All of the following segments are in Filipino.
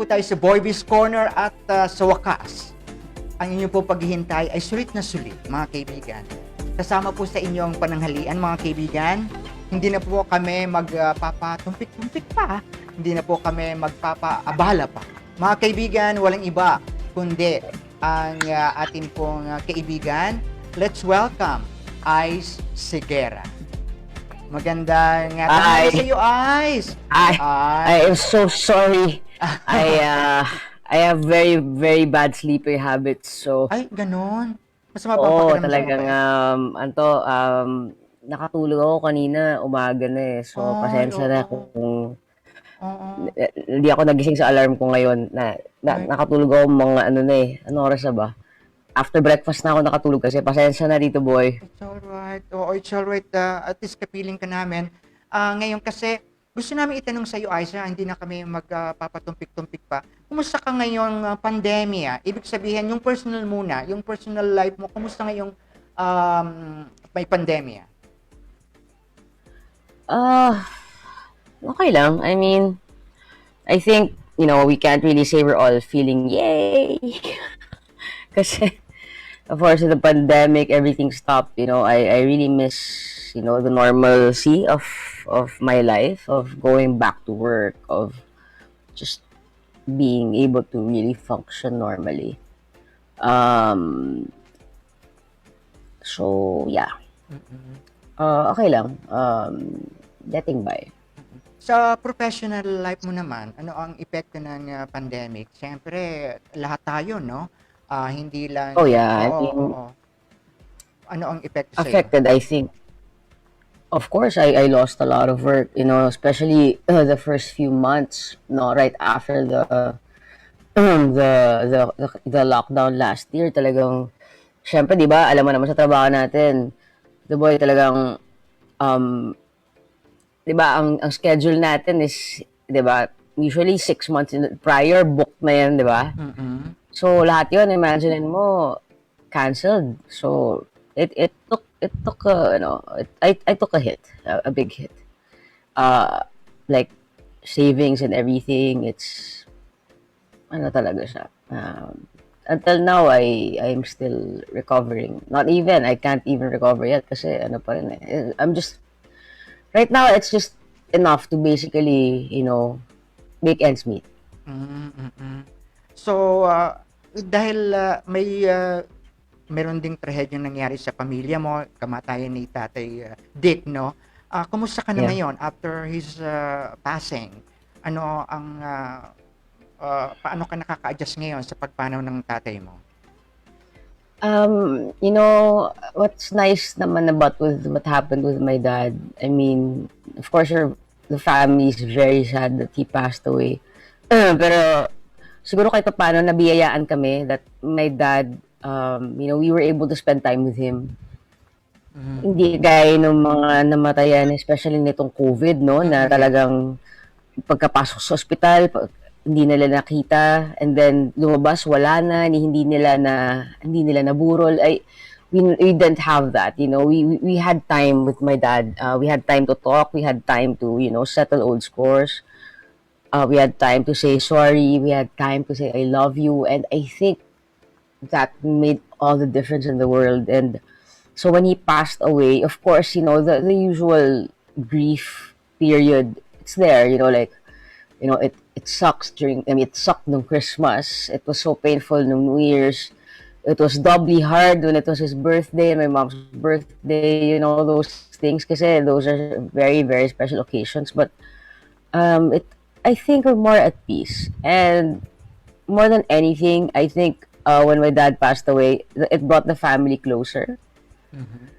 po tayo sa Boybiz Corner at sa wakas, ang inyong po paghihintay ay sulit na sulit, mga kaibigan. Kasama po sa inyong pananghalian, mga kaibigan. Hindi na po kami magpapatumpik-tumpik pa. Hindi na po kami magpapaabala pa. Mga kaibigan, walang iba kundi ang ating pong kaibigan. Let's welcome Ice Seguerra. Magandang tanghali sa iyo, Ice. I am so sorry. I have very, very bad sleeping habits. So, Ay, ganon. Mas oo, mapapakiramdam talagang, nakatulog ako kanina, umaga na eh. So, Ay, pasensya na oo. kung Oo. hindi ako nagising sa alarm ko ngayon. Nakatulog ako mga anong oras na ba? After breakfast na ako nakatulog kasi pasensya na dito, boy. It's alright. Oo, it's alright. At least kapiling ka namin. Ngayon kasi, gusto namin itanong sa iyo, Aiza, hindi na kami magpapatumpik-tumpik pa. Kumusta ka ngayong pandemya? Ibig sabihin, yung personal muna, yung personal life mo, kumusta ngayong may pandemya? Okay lang. I mean, I think, we can't really say we're all feeling yay. Kasi, of course, in the pandemic, everything stopped. I really miss, the normalcy of my life, of going back to work, of just being able to really function normally. So, yeah. Okay lang. Getting by. Sa professional life mo naman, ano ang epekto ng pandemic? Siyempre, lahat tayo, no? Hindi lang... Oh, yeah. Oo. Ano ang epekto sa'yo? Affected, I think. Of course, I lost a lot of work, especially the first few months, right after the lockdown last year. Talagang, syempre, di ba, alam mo naman sa trabaho natin, the boy talagang, di ba, ang schedule natin is, di ba, usually 6 months prior, booked na yan, di ba? Mm-mm. So, lahat yun, imagine mo, canceled. So, it took I took a hit, a big hit. Like, savings and everything, it's, talaga siya. Until now, I'm still recovering. I can't even recover yet kasi pa rin eh. Right now, it's just enough to basically, make ends meet. Mm-mm. So, dahil meron ding trahedyang nangyari sa pamilya mo, kamatayan ni Tatay Dick, no? Kumusta ka na Yeah. ngayon after his passing? Ano ang paano ka nakaka-adjust ngayon sa pagpanaw ng tatay mo? What's nice naman about with what happened with my dad, I mean, of course, the family is very sad that he passed away. Pero, siguro kahit paano nabiyayaan kami that my dad, we were able to spend time with him. Mhm. Hindi gaya ng mga namatayan, especially nitong COVID, no, na talagang pagkapasok sa ospital, hindi nila nakita, and then lumabas, wala na, hindi nila naburol. We didn't have that, we had time with my dad. We had time to talk, we had time to, settle old scores. We had time to say sorry, we had time to say I love you, and I think that made all the difference in the world. And so when he passed away, of course, the usual grief period, it's there, it sucks it sucked nung Christmas. It was so painful nung New Year's. It was doubly hard when it was his birthday and my mom's birthday, those things, kasi those are very, very special occasions. But I think we're more at peace. And more than anything, I think when my dad passed away, it brought the family closer. Mhm.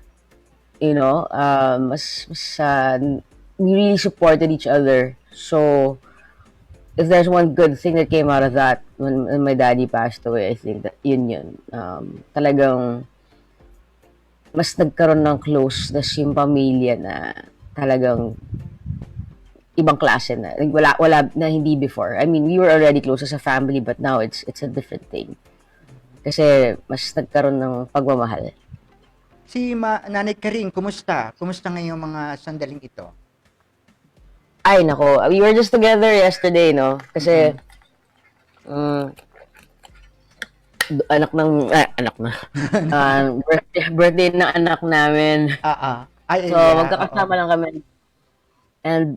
We really supported each other. So, if there's one good thing that came out of that when my daddy passed away, I think that yun. Talagang mas nagkaroon ng closeness yung pamilya na talagang ibang klase na. Wala na hindi before. I mean, we were already close as a family, but now it's a different thing. Kasi mas nagkaroon ng pagmamahal. Si Nanay Karing, kumusta? Kumusta ngayong mga sandaling ito? Ay, nako. We were just together yesterday, no? Kasi mm, anak na. Birthday ng anak namin. Ay, So, yeah, oo. magkakasama lang kami. And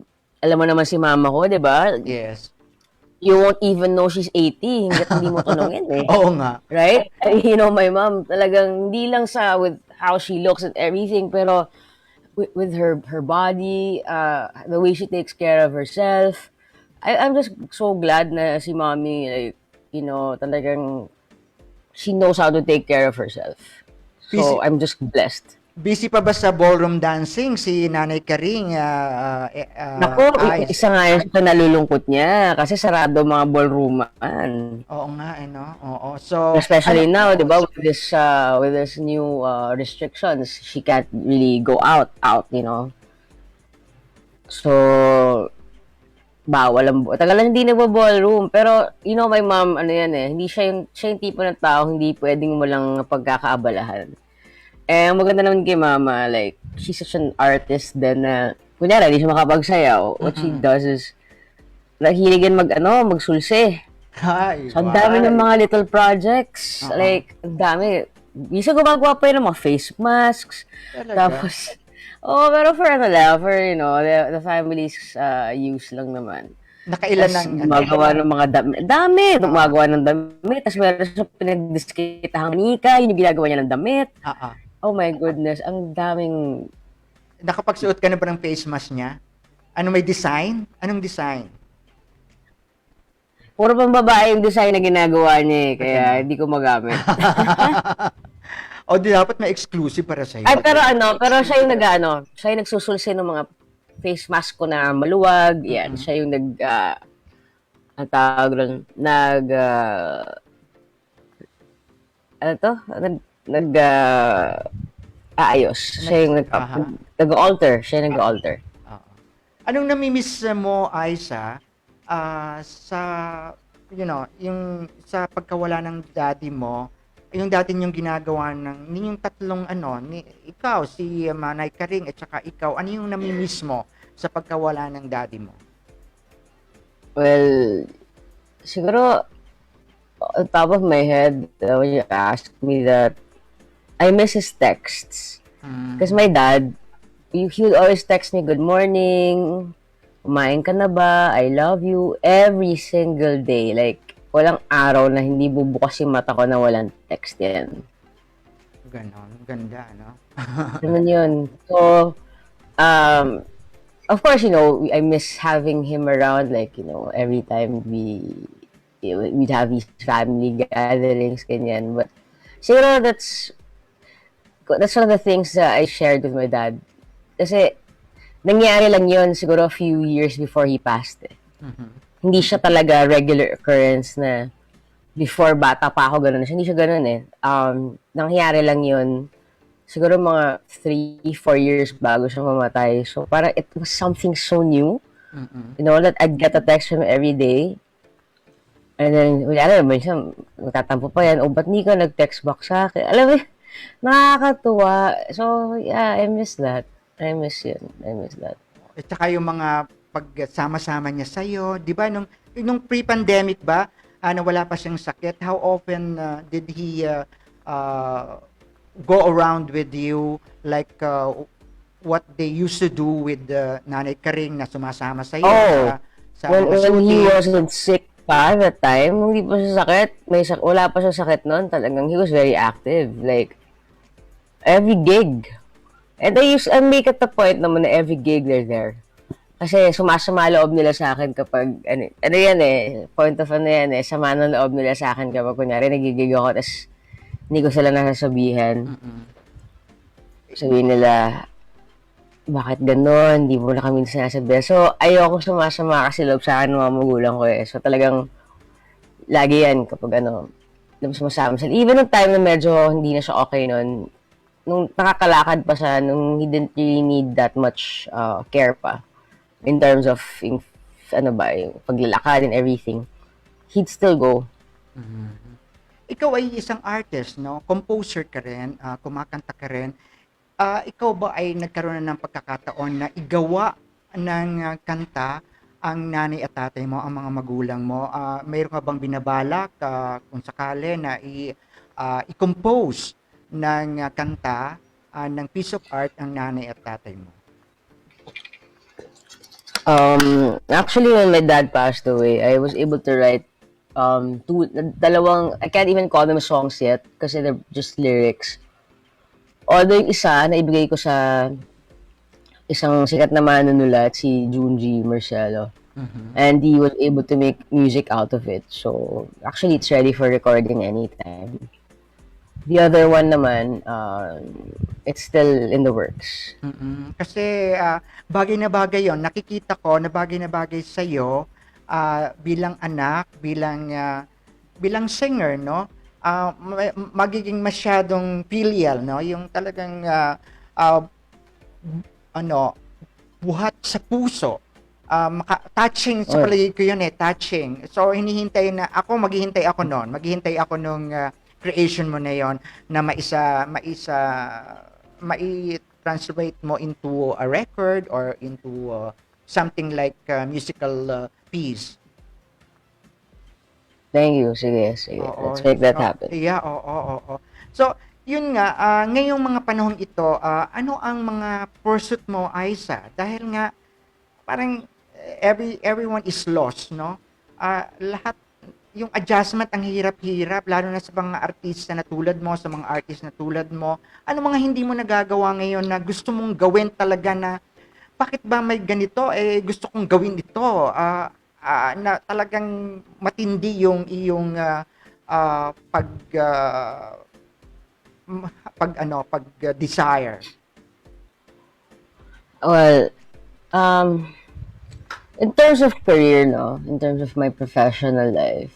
alam mo naman si mama ko, di ba? Yes. You won't even know she's 80 hanggat hindi mo tanungin eh. Oo nga. Right? You know, my mom, talagang hindi lang sa with how she looks and everything, pero with her body, the way she takes care of herself. I'm just so glad na si mommy, like, you know, talagang she knows how to take care of herself. Busy, So, I'm just blessed. busy pa ba sa ballroom dancing si Nanay Karing, Naku, Ice? isa nga yun sa nalulungkot niya kasi sarado mga ballrooman. Oo nga, eh, no? Oo. So, ano, Especially now, di ba, with this new restrictions, she can't really go out, you know. So, bawal ang tagal hindi nagbo-ballroom. Pero, you know, my mom, ano yan eh, hindi siya yung tipo ng tao, hindi pwedeng mo lang pagkakaabalahan. Eh, ang maganda naman kay mama, like, she's such an artist then na, kunyari, hindi siya makapagsayaw. What she does is, nahiligan magsulse. Hi, So, ang dami ng mga little projects. Like, ang dami. Minsan gumagawa pa yun ng mga face masks. Talaga? Tapos, pero for you know, the family's use lang naman. Nakailan Tapos, ng, gumagawa ng mga damit. Dami! Gumagawa ng damit. Tapos, meron siya pinagdiskitahang manika. Yun yung ginagawa niya ng damit. Oh my goodness. Ang daming... Nakapagsuot ka na ba ng face mask niya? Ano, may design? Anong design? Puro pang babae yung design na ginagawa niya eh. Kaya hindi ko magamit. O di dapat may exclusive para sa'yo. Ay, pero siya yung siya yung nagsusulsi ng mga face mask ko na maluwag. Yan, siya yung ang tawag doon, ano to? Aayos. Siya yung nag-alter. Siya yung nag-alter. Anong namimiss mo, Aiza, sa, you know, yung sa pagkawala ng daddy mo, yung dati niyong ginagawa ng ninyong tatlong ikaw, si Manay Karing, at saka ikaw, ano yung namimiss mo sa pagkawala ng daddy mo? Well, siguro, on top of my head, when you ask me that, I miss his texts. Because my dad, he would always text me, good morning, kumain ka na ba, I love you, every single day. Like, walang araw na hindi bubukas yung mata ko na walang text yan. Ganon, ganda, no? Ganun yun. So, of course, you know, I miss having him around, like, you know, every time we'd have these family gatherings, ganyan. But, siguro that's one of the things that I shared with my dad. Kasi, nangyari lang yun siguro a few years before he passed eh. Hindi siya talaga regular occurrence na before bata pa ako gano'n. Hindi siya gano'n eh. Nangyari lang yun siguro mga 3-4 years bago siya mamatay. So, parang it was something so new. You know, that I'd get a text from him every day. And then, wala naman siya, magtatampo pa yan, ba't di ka nag-text back sa akin? Alam mo, nakakatuwa. So, yeah, I miss that. I miss that. At saka yung mga pagsama-sama niya sa'yo, di ba, nung pre-pandemic ba, na wala pa siyang sakit, how often did he go around with you, like what they used to do with Nanay Karing na sumasama sa'yo? Sa when he wasn't sick pa at that time, hindi pa siya sakit, wala pa siya sakit noon, talagang he was very active, like, every gig. And I make it a point naman na every gig they're there. Kasi sumasama loob nila sa akin kapag, yan eh, point of yan eh, sama ng loob nila sa akin kapag kunyari nagigig ako, tapos hindi ko sila nasasabihan. Sabihin nila, bakit gano'n? Hindi mo na kami sinasabihan. So, ayoko sumasama kasi loob sa akin ng mga magulang ko eh. So, talagang, lagi yan kapag sumasama sila. Even nung time na medyo hindi na siya okay noon, nung nakakalakad pa siya, nung he didn't really need that much care pa. In terms of, yung paglalakad and everything, he'd still go. Ikaw ay isang artist, no? Composer ka rin, kumakanta ka rin. Ikaw ba ay nagkaroon na ng pagkakataon na igawa ng kanta ang nanay at tatay mo, ang mga magulang mo, mayroon ka bang binabalak kung sakali na i-compose ng kanta ng piece of art ang nanay at tatay mo? Actually, when my dad passed away, I was able to write dalawang, I can't even call them songs yet kasi they're just lyrics. Although yung isa, naibigay ko sa isang sikat na manunulat, si Junji Marcelo. And he was able to make music out of it. So, actually, it's ready for recording anytime. The other one naman, it's still in the works. Kasi bagay na bagay yon, nakikita ko na bagay sa'yo bilang anak, bilang singer, no? Magiging masyadong filial, no? Yung talagang buhat sa puso. Touching, sa palagay ko yun touching. So, maghihintay ako nung creation mo na yon na mai-translate mo into a record or into something like musical piece. Thank you. Sige. Let's make that happen. Yeah, oo. So, yun nga, ngayong mga panahon ito, ano ang mga pursuit mo, Aiza? Dahil nga, parang everyone is lost, no? Lahat, yung adjustment ang hirap-hirap, lalo na sa mga artista na tulad mo, sa mga artist na tulad mo. Ano mga hindi mo nagagawa ngayon na gusto mong gawin talaga na, bakit ba may ganito? Gusto kong gawin ito. Na talagang matindi yung iyong desire. Well, in terms of career, no, in terms of my professional life,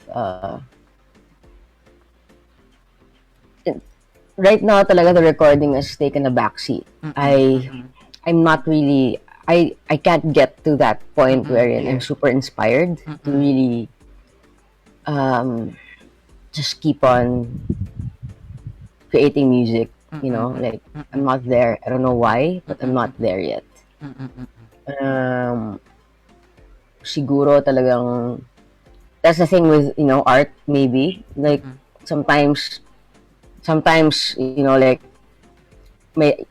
right now talaga the recording has taken a backseat. I'm not really, I can't get to that point wherein I'm super inspired to really just keep on creating music, you know, like I'm not there. I don't know why, but I'm not there yet. Siguro talagang that's the thing with, you know, art maybe. Like sometimes you know, like may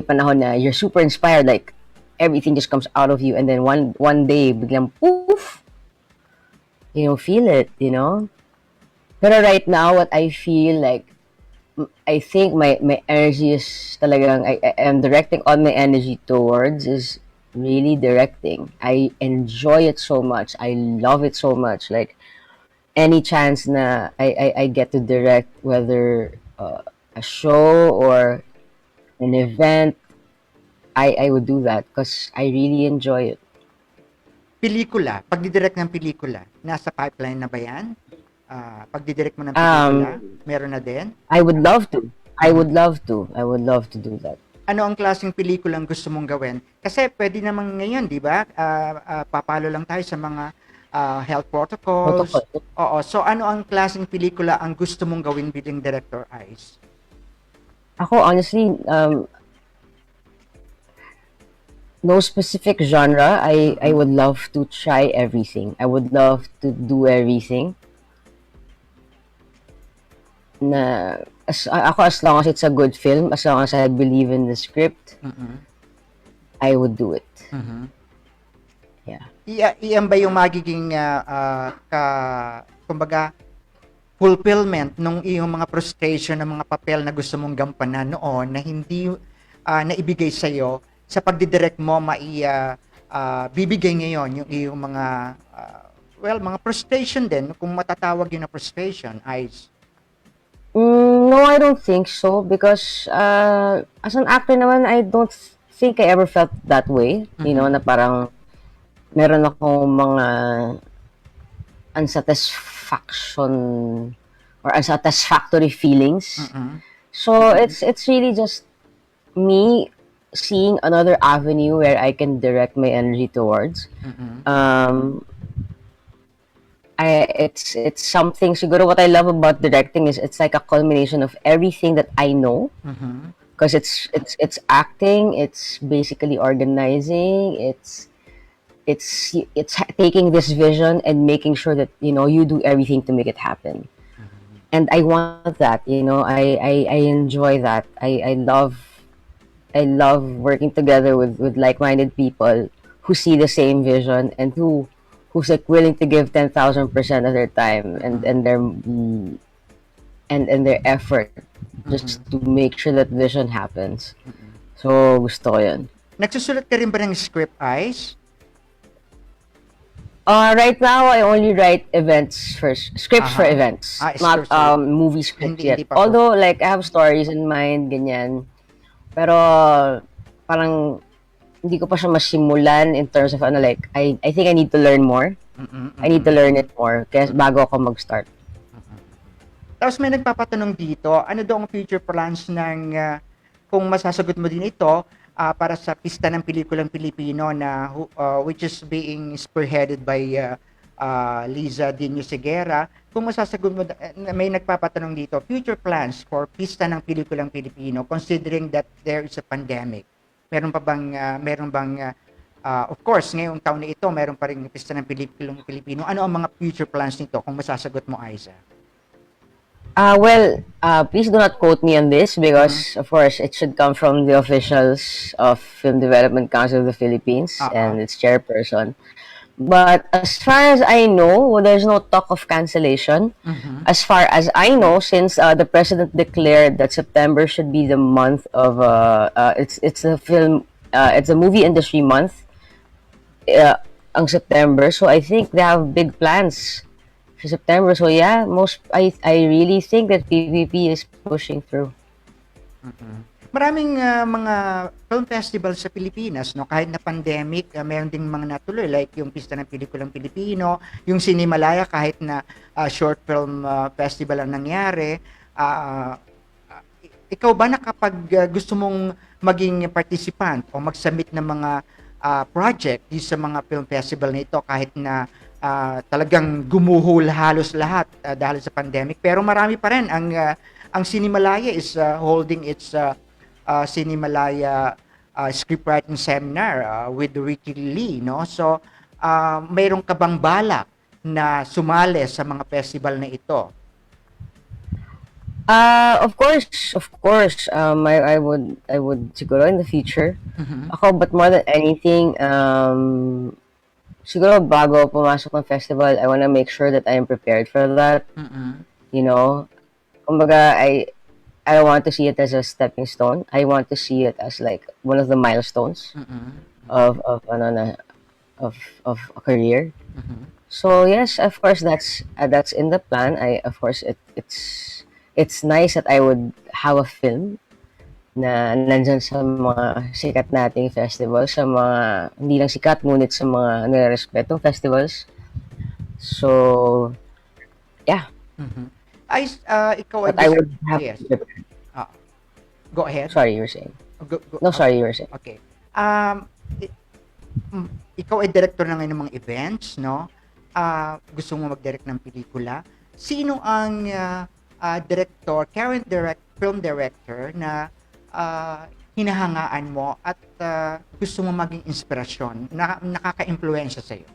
panahon na you're super inspired, like everything just comes out of you, and then one day biglang poof, you know, feel it, you know. Pero right now, what I feel like, I think my energy is talagang, I am directing all my energy towards is really directing. I enjoy it so much. I love it so much. Like any chance na I get to direct, whether a show or an event, I would do that because I really enjoy it. Pelikula, pagdidirect ng pelikula, nasa pipeline na ba yan? Pagdidirect mo ng pelikula, meron na din? I would love to. I would love to do that. Ano ang klaseng pelikulang gusto mong gawin? Kasi pwede namang ngayon, di ba? Papalo lang tayo sa mga health protocols. Oo. So, ano ang klaseng pelikula ang gusto mong gawin bilang director, Ice? Ako, honestly, no specific genre. I would love to try everything. I would love to do everything. Na as long as it's a good film, as long as I believe in the script, I would do it. Yeah. Iyan ba yung magiging kumbaga fulfillment nung iyong mga frustration ng mga papel na gusto mong gampanan noon na hindi naibigay sa iyo sa pagdidirect mo bibigay ngayon yung iyong mga mga frustration din, kung matatawag yun na frustration, Ice? No, I don't think so because as an actor naman, I don't think I ever felt that way. You know, na parang meron akong mga unsatisfactory feelings. So it's really just me seeing another avenue where I can direct my energy towards. It's something, siguro what I love about directing is it's like a culmination of everything that I know. Because it's acting, it's basically organizing, it's it's taking this vision and making sure that you do everything to make it happen. And I want that. I enjoy that. I love working together with like-minded people who see the same vision and who's like willing to give 10,000% of their time and their effort just to make sure that vision happens. So gusto ko yun. Nagsusulat ka rin ba ng script, Ice? Right now, I only write scripts for events, not scripts for- movie scripts Hindi yet. pa po. Although, like, I have stories in mind, ganyan. Pero, parang, hindi ko pa siya masimulan in terms of, like, I think I need to learn more. I need to learn it more kaya bago ako mag-start. Tapos may nagpapatanong dito, ano daw ang future plans ng, kung masasagot mo din ito, para sa pista ng pelikulang Pilipino na which is being spearheaded by Liza Seguerra. Kung masasagot mo, may nagpapatanong dito, future plans for pista ng pelikulang Pilipino considering that there is a pandemic. Meron bang of course, ngayong taon na ito, meron pa ring pista ng pelikulang Pilipino. Ano ang mga future plans nito kung masasagot mo, Aiza? Please do not quote me on this because, of course, it should come from the officials of Film Development Council of the Philippines and its chairperson. But as far as I know, there's no talk of cancellation. As far as I know, since the president declared that September should be the month of it's a movie industry month, ang September. So I think they have big plans for September. So yeah, I really think that PPP is pushing through. Maraming mga film festivals sa Pilipinas, no? Kahit na pandemic, meron ding mga natuloy like yung Pista ng Pelikulang Pilipino, yung Cinemalaya kahit na short film festival ang nangyari. Ikaw ba kapag gusto mong maging participant o mag-submit ng mga project sa mga film festival na ito kahit na talagang gumuhol halos lahat dahil sa pandemic, pero marami pa rin ang Cinemalaya is holding its Cinemalaya scriptwriting seminar with Ricky Lee, no? So mayroon ka bang balak na sumali sa mga festival na ito? Of course. I would siguro in the future. Ako, but more than anything, siguro bago pumasok ng festival, I want to make sure that I am prepared for that. Kumbaga, I don't want to see it as a stepping stone. I want to see it as like one of the milestones of a career. So yes, of course that's in the plan. It's nice that I would have a film na nandyan sa mga sikat nating festivals, sa mga hindi lang sikat ngunit sa mga nirespetong festivals. So yeah. Ikaw But I would have yes. Go ahead. Sorry, you were saying. Sorry, you were saying. Okay. Ikaw ay director na ngayon ng mga events, no? Gusto mo mag-direct ng pelikula. Sino ang current film director na hinahangaan mo at gusto mo maging inspirasyon, nakaka-impluwensya sa'yo?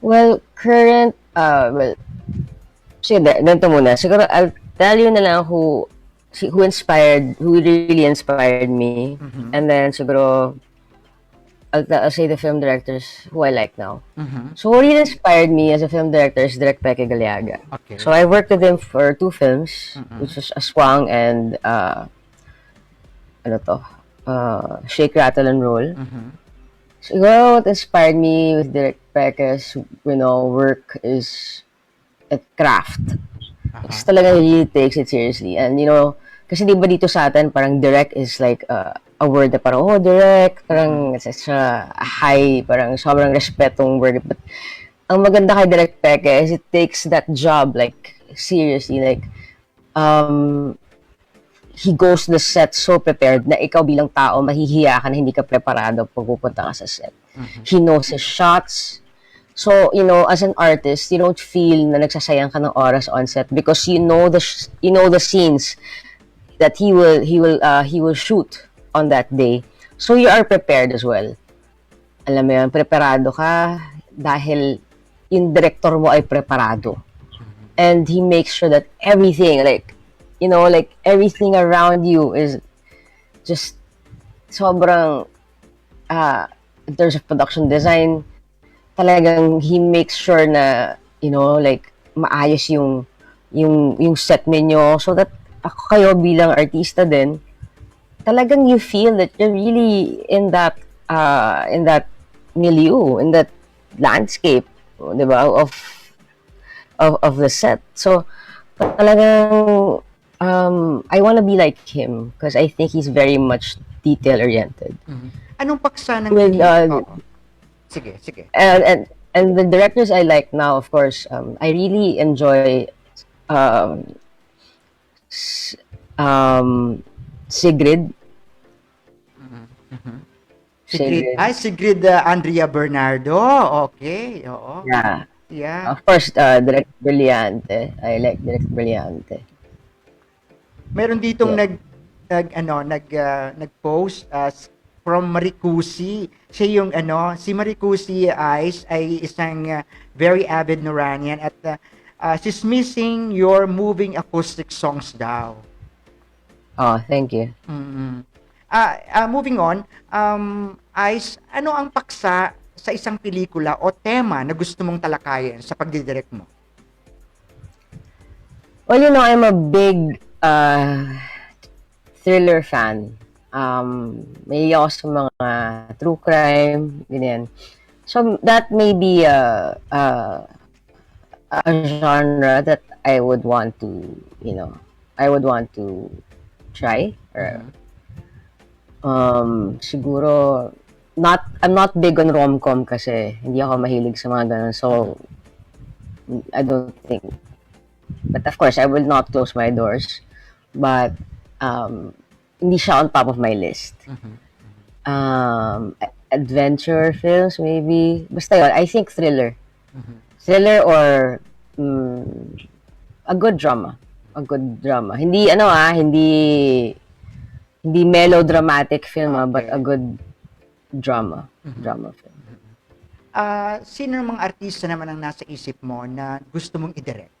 Well, sige, ganito muna. Siguro, I'll tell you na lang who really inspired me. And then, siguro, I'll say the film directors who I like now. So, who really inspired me as a film director is Direk Peke Galiaga. Okay. So, I worked with him for 2 films, which was Aswang and, Shake, Rattle, and Roll. Siguro, what inspired me with Direk Peke's, work is at craft. Kasi talaga really takes it seriously. And, kasi di ba dito sa atin, parang direct is like a word na parang, direct, parang it's a high, parang sobrang respetong word. But ang maganda kay Direk Peke is it takes that job like seriously. Like, he goes to the set so prepared na ikaw bilang tao, mahihiya ka na hindi ka preparado pag pupunta ka sa set. He knows his shots. So, as an artist, you don't feel na nagsasayang ka ng oras on set because you know the scenes that he will shoot on that day. So you are prepared as well. alam mo yun, preparado ka dahil yung director mo ay preparado. And he makes sure that everything, like, you know, like, everything around you is just sobrang, in terms of production design, talagang he makes sure na, you know, like, maayos yung set ninyo so that ako kayo bilang artista din, talagang you feel that you're really in that milieu, in that landscape, di ba, of the set. So, talagang, I want to be like him because I think he's very much detail-oriented. Anong paksa ng With, sige, sige. And the directors I like now, of course, I really enjoy Sigrid. Sigrid, Sigrid Andrea Bernardo. Okay, oo. Yeah. Yeah. Of course, Direct Brillante. I like Direct Brillante. Meron ditong nag-post from Maricusi. Siya yung si Maricusi Ice ay isang very avid Noranian at she's missing your moving acoustic songs daw. Oh, thank you. Moving on, Ice, ano ang paksa sa isang pelikula o tema na gusto mong talakayin sa pagdidirect mo? Well, you know, I'm a big thriller fan. May ako sa mga true crime, ganyan. So that may be a genre that I would want to, you know, try. Or, siguro, I'm not big on rom-com kasi hindi ako mahilig sa mga ganun. So, I don't think. But of course, I will not close my doors. But, hindi siya on top of my list. Adventure films, maybe. Basta yun, I think thriller. Thriller or a good drama. Hindi, hindi melodramatic film, Okay. but a good drama film. Sino mga artista naman ang nasa isip mo na gusto mong i-direct?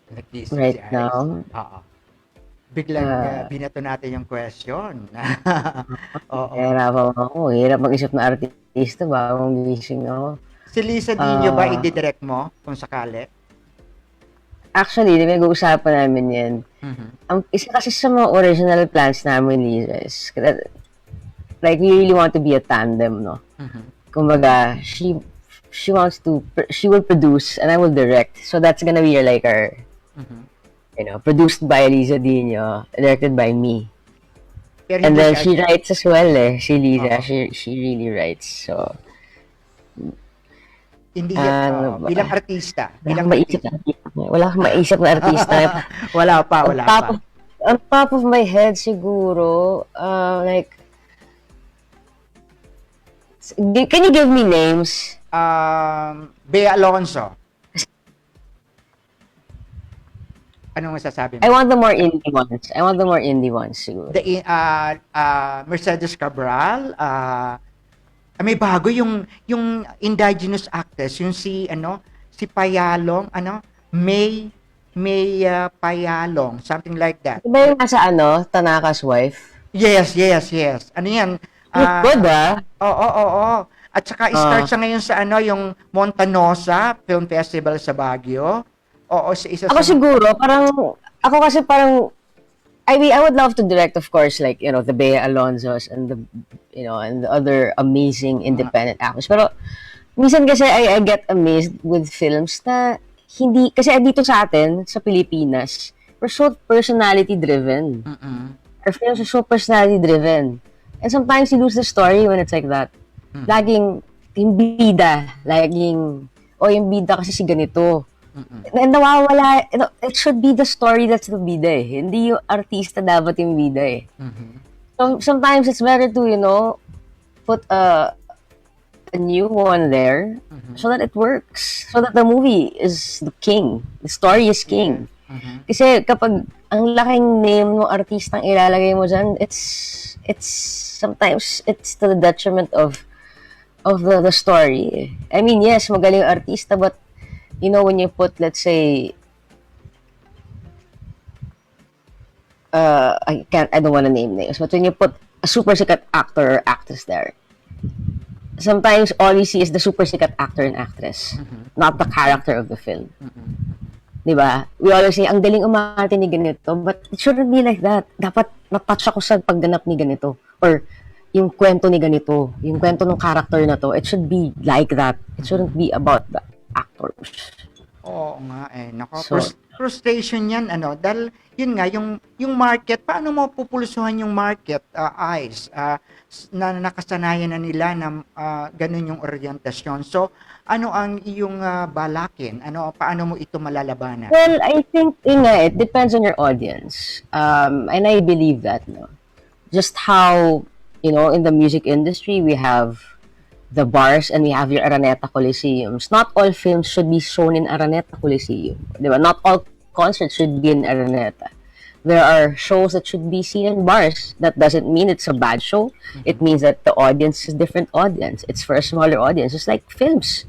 Nag-isip Right si Ice. now? Oo. Biglang binato natin yung question. Oo. Hirap mag-isip na artista bagong gising ako. Si Lisa Dino ba i-direct mo kung sakali? Actually, nag-uusapan namin yan. Isa kasi sa mga original plans namin, Lisa, is like, we really want to be a tandem, no? Kumbaga, she will produce and I will direct. So that's gonna be like our, you know, produced by Liza Dino, directed by me. Pero And hindi then siya- she writes as well, si Liza. She really writes. So, hindi ano ba? bilang artista. wala akong maisip na artista. Wala pa. On top of my head, siguro, like, can you give me names? Bea Alonso. Anong masasabi mo? I want the more indie ones, siguro. The Mercedes Cabral, may bago yung indigenous actress, yung si Payalong, May Payalong, something like that. Diba yung nasa Tanaka's wife? Yes. Ano yan? Good, Oo. At saka start siya ngayon sa yung Montanosa Film Festival sa Baguio. Oo, isa Ako siguro, I mean, I would love to direct, of course, like, you know, the Bea Alonsos and and the other amazing independent actors. Pero, minsan kasi I get amazed with films na hindi, kasi dito sa atin, sa Pilipinas, we're so personality-driven. Our films are so personality-driven. And sometimes you lose the story when it's like that. Laging, yung bida, yung bida kasi si ganito. And nawawala, it should be the story that's the bida eh. Hindi yung artista dapat yung bida eh. So sometimes it's better to, put a new one there so that it works. So that the movie is the king. The story is king. Kasi kapag ang laking name ng artistang ilalagay mo dyan, it's sometimes it's to the detriment of the story. I mean, yes, magaling yung artista, but you know, when you put, let's say, I don't want to name names, but when you put a super sikat actor or actress there, sometimes all you see is the super sikat actor and actress, not the character of the film. Diba? We always say, ang galing umarte ni ganito, but it shouldn't be like that. Dapat natouch ako sa pagganap ni ganito. Or yung kwento ni ganito, yung kwento ng character na to, it should be like that. It shouldn't be about the actors. Oo nga eh. Nako, So, frustration yan, ano, dahil yun nga, yung market, paano mo pupulsuhan yung market, Ice, na nakasanayan na nila na ganun yung orientasyon. So, ano ang iyong balakin? Paano mo ito malalabanan? well, I think it depends on your audience. And I believe that, no? Just how, you know, in the music industry, we have the bars and we have your Araneta Coliseums. Not all films should be shown in Araneta Coliseum. Diba? Not all concerts should be in Araneta. There are shows that should be seen in bars. That doesn't mean it's a bad show. It means that the audience is a different audience. It's for a smaller audience. It's like films.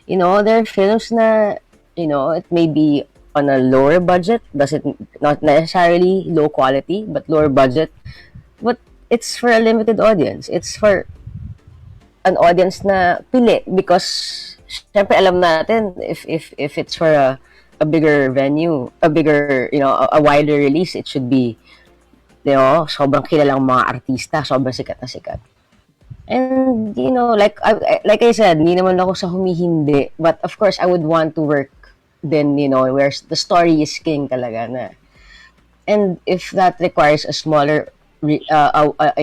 You know, there are films na, you know, it may be on a lower budget. Not necessarily low quality, but lower budget. But it's for a limited audience. It's for an audience na pili because syempre alam natin if it's for a bigger venue, a bigger, you know, a wider release, it should be, you know, sobrang kilalang mga artista, sobrang sikat na sikat. And, you know, like I said, hindi naman ako sa humihindi, but of course, I would want to work then, you know, where the story is king talaga na. And if that requires a smaller you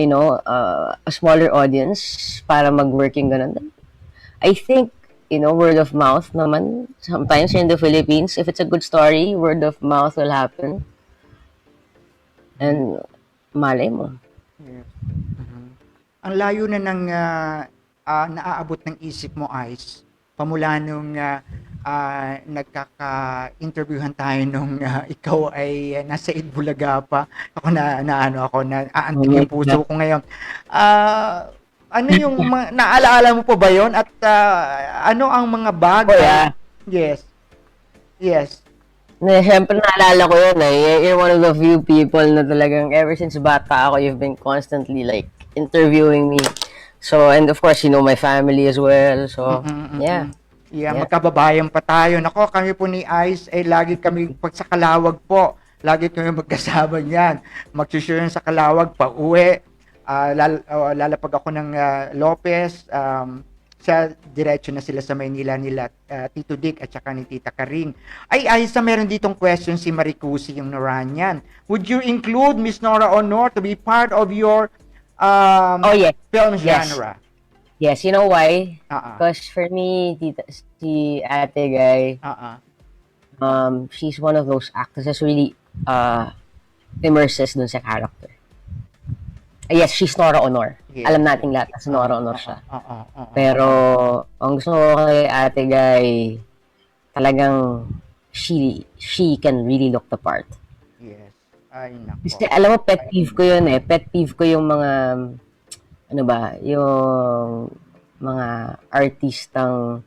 know, a smaller audience para mag-working ganun. I think, you know, word of mouth naman, sometimes in the Philippines, if it's a good story, word of mouth will happen. And malay mo. Yes. Ang layo na ng naaabot ng isip mo, Ice, pamula nung nagkaka-interviewhan tayo nung ikaw ay nasa Eat Bulaga pa. Ako aantig yung puso ko ngayon. Ano yung naalaala mo pa ba yon? At ano ang mga bagay? Oh, yeah. Yes. Yes. Siyempre naalala ko yun eh. You're one of the few people na talagang ever since bata ako, you've been constantly like interviewing me. So, and of course, you know my family as well. So, yeah. Yeah, magkababayan pa tayo. Nako, kami po ni Ice, lagi kami, pag sa Kalawag po, lagi kami magkasama niyan. Magsushare sa Kalawag, pa uwi. Lalapag ako ng Lopez. Sa diretso na sila sa Maynila nila, Tito Dick at saka ni Tita Karing. Ice, meron ditong question si Maricusi yung Noranyan. Would you include Miss Nora Honor to be part of your film genre? Yes, you know why? Because for me, si Ate Guy, she's one of those actresses really immerses dun sa character. Yes, she's Nora Honor. Yes. Alam nating lahat na si Nora Honor siya. Pero, ang gusto ko kay Ate Guy, talagang she can really look the part. Yes. Ay, nako. Kasi alam mo, pet peeve ko yun eh. Pet peeve ko yung mga ano ba, yung mga artistang,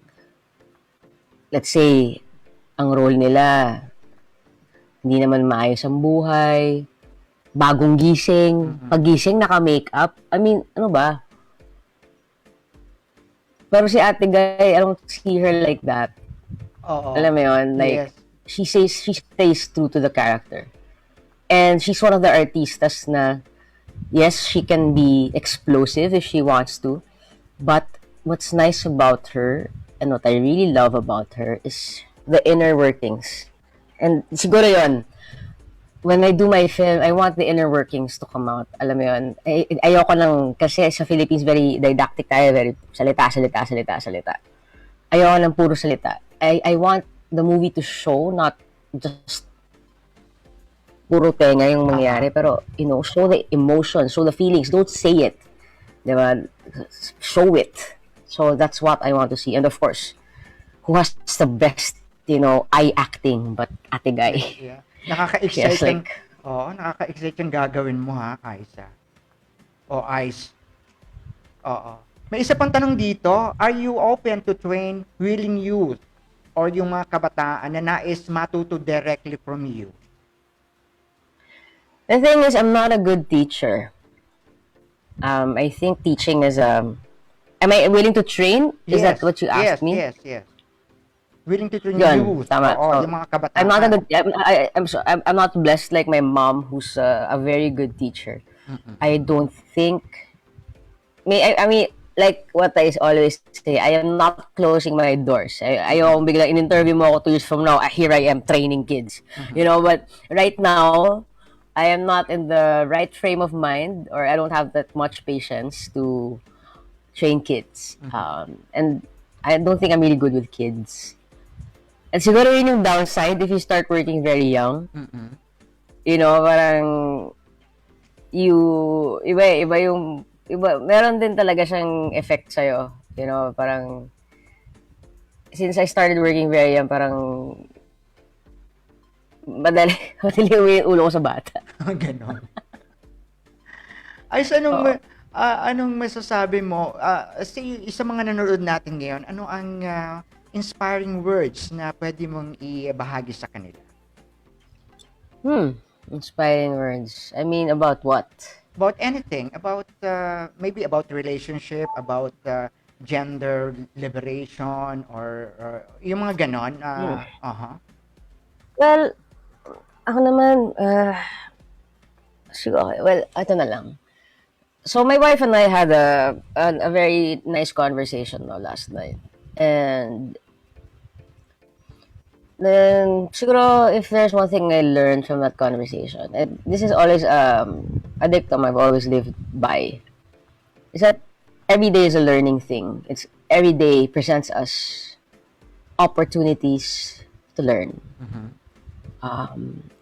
let's say, ang role nila, hindi naman maayos ang buhay, bagong gising, paggising naka-makeup, I mean, ano ba? Pero si Ate Guy, I don't see her like that. Alam mo yun? Like, she stays true to the character. And she's one of the artistas na, yes, she can be explosive if she wants to, but what's nice about her and what I really love about her is the inner workings. And siguro yun, when I do my film, I want the inner workings to come out. Alam mo yun, ayoko lang, kasi sa Philippines, very didactic tayo, very salita. Ayoko lang puro salita. I want the movie to show, not just puro tenga yung mangyari, pero, you know, show the emotion, show the feelings, don't say it. Diba? Show it. So, that's what I want to see. And of course, who has the best eye acting, but ate guy. Yeah. Nakaka-excite Yes, yung, like, nakaka-excite yung gagawin mo ha, Aiza. O Ice. Oo. May isa pang tanong dito, are you open to train willing youth or yung mga kabataan na nais matuto directly from you? the thing is, I'm not a good teacher. I think teaching is am I willing to train? Is that what you asked me? Yes. Willing to train Yun, youth. tama. Oo, So, yung mga I'm not a kabataan. good. I'm not blessed like my mom, who's a very good teacher. Mm-mm. I don't think. I mean, like what I always say, I am not closing my doors. Ayaw bigla in-interview mo ako 2 years from now, here I am training kids. But right now, I am not in the right frame of mind, or I don't have that much patience to train kids. And I don't think I'm really good with kids. And siguro yun yung downside if you start working very young. Mm-mm. Parang meron din talaga siyang effect sa'yo. Parang since I started working very young, parang madali uwi yung ulo ko sa bata. Ganon. Ay, so anong masasabi mo? Sa mga nanonood natin ngayon, ano ang inspiring words na pwede mong ibahagi sa kanila? Inspiring words. I mean, about what? About anything. About, maybe about relationship, about gender liberation, or yung mga ganon. Well, ako naman, siguro, well, ito na lang. So my wife and I had a very nice conversation last night. And then, siguro, if there's one thing I learned from that conversation, and this is always a dictum I've always lived by, is that every day is a learning thing. Every day presents us opportunities to learn.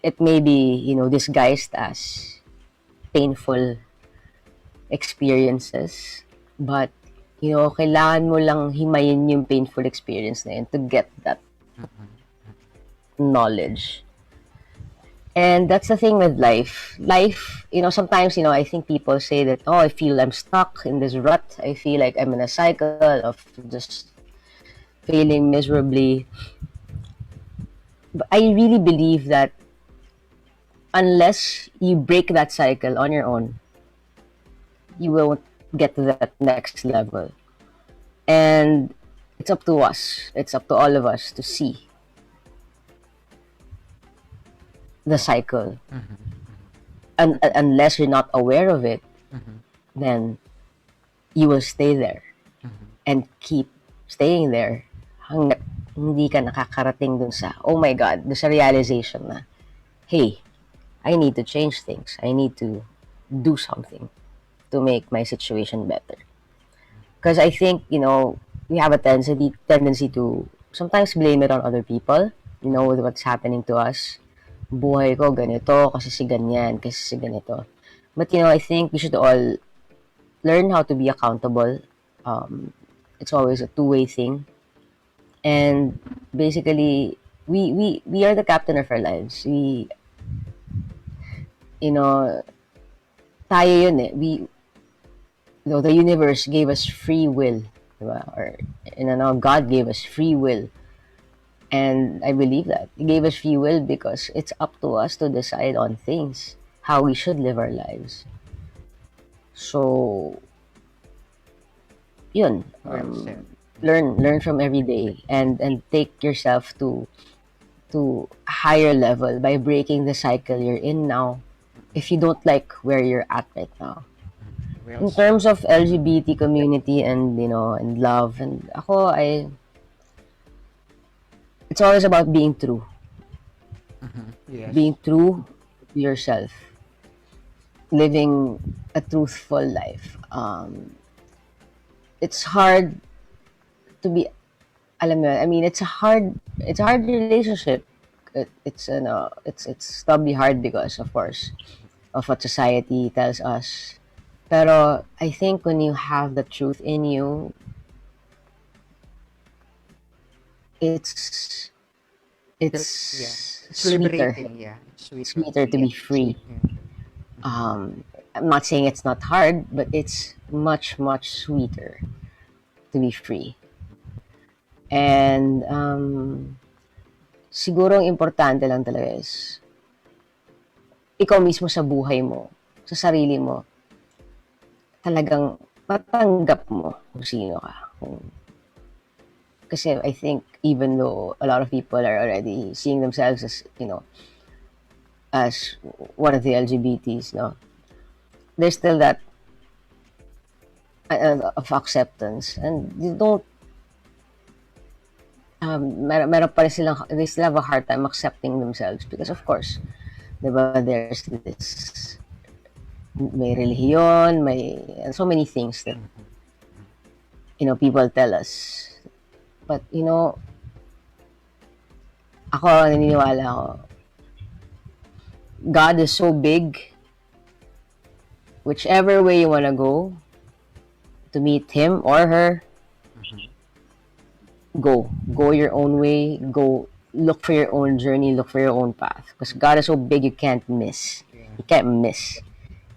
It may be, disguised as painful experiences, but, kailangan mo lang himayin yung painful experience na yun to get that knowledge. And that's the thing with life. Life, sometimes, I think people say that, I feel I'm stuck in this rut. I feel like I'm in a cycle of just failing miserably. But I really believe that unless you break that cycle on your own, you won't get to that next level. And it's up to us. It's up to all of us to see the cycle. And unless you're not aware of it, then you will stay there and keep staying there hanggat hindi ka nakakarating dun sa, oh my God, dun sa realization na, hey, I need to change things. I need to do something to make my situation better. Because I think, we have a tendency to sometimes blame it on other people, with what's happening to us. Buhay ko ganito, kasi si ganyan, kasi si ganito. But, I think we should all learn how to be accountable. It's always a two-way thing. And basically, we are the captain of our lives. Tayo yun eh. The universe gave us free will. Diba? Or, God gave us free will. And I believe that. He gave us free will because it's up to us to decide on things, how we should live our lives. So, yun. Well said. Learn from every day and take yourself to a higher level by breaking the cycle you're in now if you don't like where you're at right now. Well In said. terms of LGBT community and and love, and it's always about being true. Yes. Being true to yourself. Living a truthful life. It's hard to be, alam mo, I mean, it's a hard relationship. It's doubly hard because, of course, of what society tells us. Pero I think when you have the truth in you, it's it's It's sweeter. liberating, yeah. It's Sweeter to be free. I'm not saying it's not hard, but it's much, much sweeter to be free. And siguro ang importante lang talaga is ikaw mismo sa buhay mo, sa sarili mo, talagang matanggap mo kung sino ka. Kasi I think even though a lot of people are already seeing themselves as, as one of the LGBTs, no, there's still that of acceptance, and you don't meron pa rin silang, they still have a hard time accepting themselves because of course, diba, there's this, may relihiyon, may so many things that people tell us. But ako naniniwala ako, God is so big, whichever way you wanna go to meet him or her, go your own way, go look for your own journey, look for your own path, because God is so big you can't miss. You can't miss.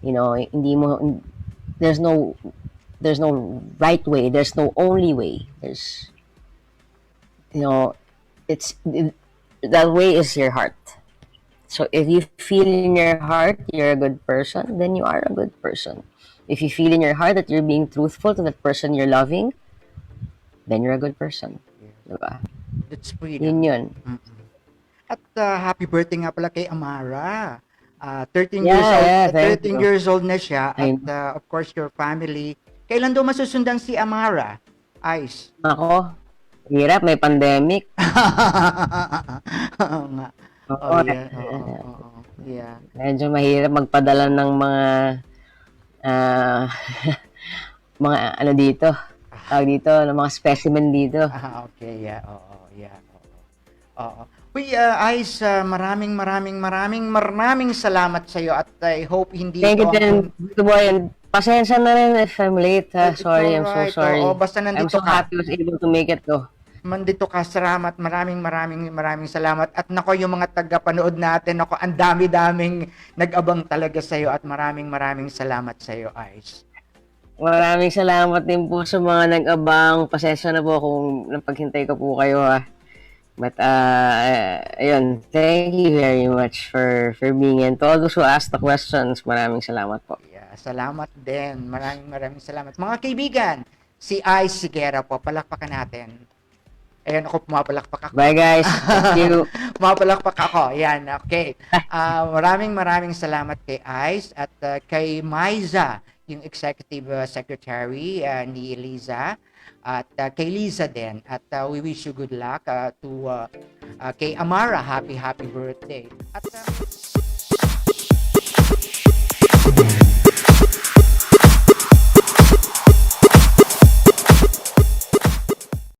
Hindi mo, there's no right way, there's no only way. There's that way is your heart. So if you feel in your heart you're a good person, then you are a good person. If you feel in your heart that you're being truthful to that person you're loving, then you're a good person. Diba? That's freedom. Yun. At happy birthday nga pala kay Amara. 13 years old na siya. At of course, your family. Kailan daw masusundan si Amara? Ice. Ako, hirap, may pandemic. Oo nga. Oh, yeah. Yeah. Medyo mahirap magpadala ng mga mga ano dito. Tawag dito, ng mga specimen dito. Okay, yeah. Oo. Uy, Ice, maraming salamat sa iyo at I hope hindi Thank you din, boy. And pasensya na rin if I'm late. Sorry, I'm so sorry. Basta nandito I'm so happy I was able to make it though. Mandito ka, salamat. Maraming salamat. At nako, yung mga taga-panood natin, nako, ang dami-daming nag-abang talaga sa iyo at maraming salamat sa iyo, Ice. Maraming salamat din po sa mga nag-abang. Pasensya na po kung napaghintay ko po kayo ha. But ayun, thank you very much for being in. To all those who asked the questions, maraming salamat po. Yeah, salamat din. Maraming salamat. Mga kaibigan, si Ice Seguerra po, palakpakan natin. Ayan ako, pumapalakpak ako. Bye guys. Thank you. Pumapalakpak ako. Ayan, okay. Maraming salamat kay Ice at kay Maiza, yung executive secretary ni Liza, at kay Liza din. At we wish you good luck to kay Amara, happy birthday. At